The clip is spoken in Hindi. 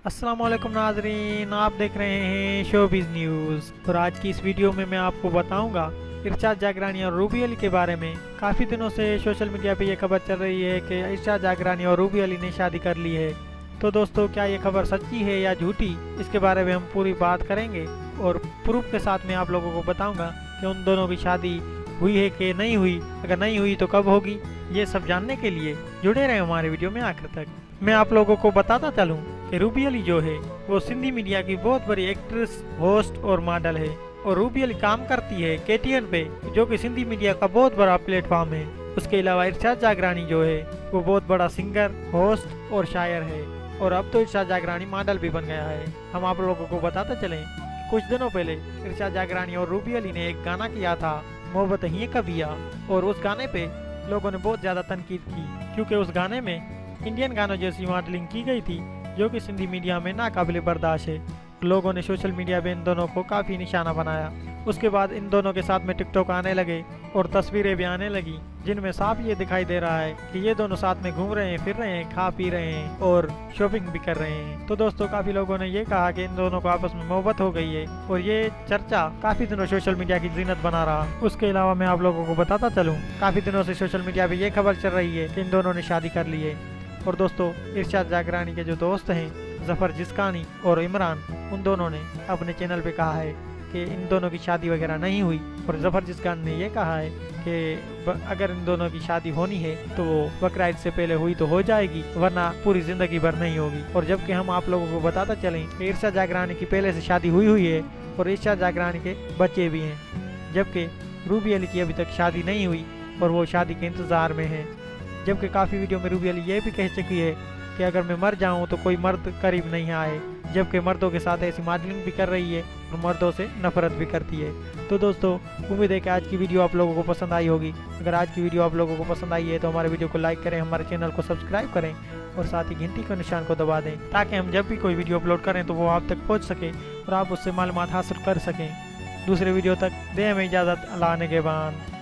अस्सलाम वालेकुम नाजरीन, आप देख रहे हैं शोबिज़ न्यूज़। और आज की इस वीडियो में मैं आपको बताऊंगा इरशाद जागरानी और रूबी अली के बारे में। काफ़ी दिनों से सोशल मीडिया पे ये खबर चल रही है कि इरशाद जागरानी और रूबी अली ने शादी कर ली है। तो दोस्तों, क्या ये खबर सच्ची है या झूठी, इसके बारे में हम पूरी बात करेंगे और प्रूफ के साथ मैं आप लोगों को बताऊँगा कि उन दोनों की शादी हुई है कि नहीं हुई। अगर नहीं हुई तो कब होगी, ये सब जानने के लिए जुड़े रहे हमारे वीडियो में आखिर तक। मैं आप लोगों को बताता चलूं कि रूबी अली जो है वो सिंधी मीडिया की बहुत बड़ी एक्ट्रेस, होस्ट और मॉडल है। और रूबी अली काम करती है KTN पे, जो कि सिंधी मीडिया का बहुत बड़ा प्लेटफॉर्म है। उसके अलावा इरशाद जागरानी जो है वो बहुत बड़ा सिंगर, होस्ट और शायर है। और अब तो इरशाद जागरानी मॉडल भी बन गया है। हम आप लोगों को बताते चलें, कुछ दिनों पहले इरशाद जागरानी और रूबी अली ने एक गाना किया था, मोहब्बत ही कबिया। और उस गाने पे लोगों ने बहुत ज़्यादा तनकीद की, क्योंकि उस गाने में इंडियन गानों जैसी मॉडलिंग की गई थी, जो कि सिंधी मीडिया में नाकाबिले बर्दाश्त है। लोगों ने सोशल मीडिया पे इन दोनों को काफ़ी निशाना बनाया। उसके बाद इन दोनों के साथ में टिकटॉक आने लगे और तस्वीरें भी आने लगी, जिनमें साफ ये दिखाई दे रहा है कि ये दोनों साथ में घूम रहे हैं, फिर रहे हैं, खा पी रहे हैं और शॉपिंग भी कर रहे हैं। तो दोस्तों, काफ़ी लोगों ने ये कहा कि इन दोनों को आपस में मोहब्बत हो गई है और ये चर्चा काफ़ी दिनों सोशल मीडिया की जीनत बना रहा। उसके अलावा मैं आप लोगों को बताता चलूँ, काफ़ी दिनों से सोशल मीडिया पे ये खबर चल रही है कि इन दोनों ने शादी कर ली है। और दोस्तों, इरशाद जागरानी के जो दोस्त हैं जफर जिस्कानी और इमरान, उन दोनों ने अपने चैनल पे कहा है कि इन दोनों की शादी वगैरह नहीं हुई। और जफर जिस्कानी ने ये कहा है कि अगर इन दोनों की शादी होनी है तो वो बकरा ईद से पहले हुई तो हो जाएगी, वरना पूरी जिंदगी भर नहीं होगी। और जबकि हम आप लोगों को बताता चलें कि इरशाद जागरानी की पहले से शादी हुई है और इरशाद जागरानी के बच्चे भी हैं, जबकि रूबी अली की अभी तक शादी नहीं हुई और वो शादी के इंतज़ार में है। जबकि काफ़ी वीडियो में रूबी अली ये भी कह चुकी है कि अगर मैं मर जाऊं तो कोई मर्द करीब नहीं आए, जबकि मर्दों के साथ ऐसी मॉडलिंग भी कर रही है और मर्दों से नफरत भी करती है। तो दोस्तों, उम्मीद है कि आज की वीडियो आप लोगों को पसंद आई होगी। अगर आज की वीडियो आप लोगों को पसंद आई है तो हमारे वीडियो को लाइक करें, हमारे चैनल को सब्सक्राइब करें और साथ ही घंटी के निशान को दबा दें, ताकि हम जब भी कोई वीडियो अपलोड करें तो वो आप तक पहुँच सके और आप उससे मालूमात हासिल कर सकें। दूसरे वीडियो तक दें हमें इजाज़त। अल्लाह ने के बाद।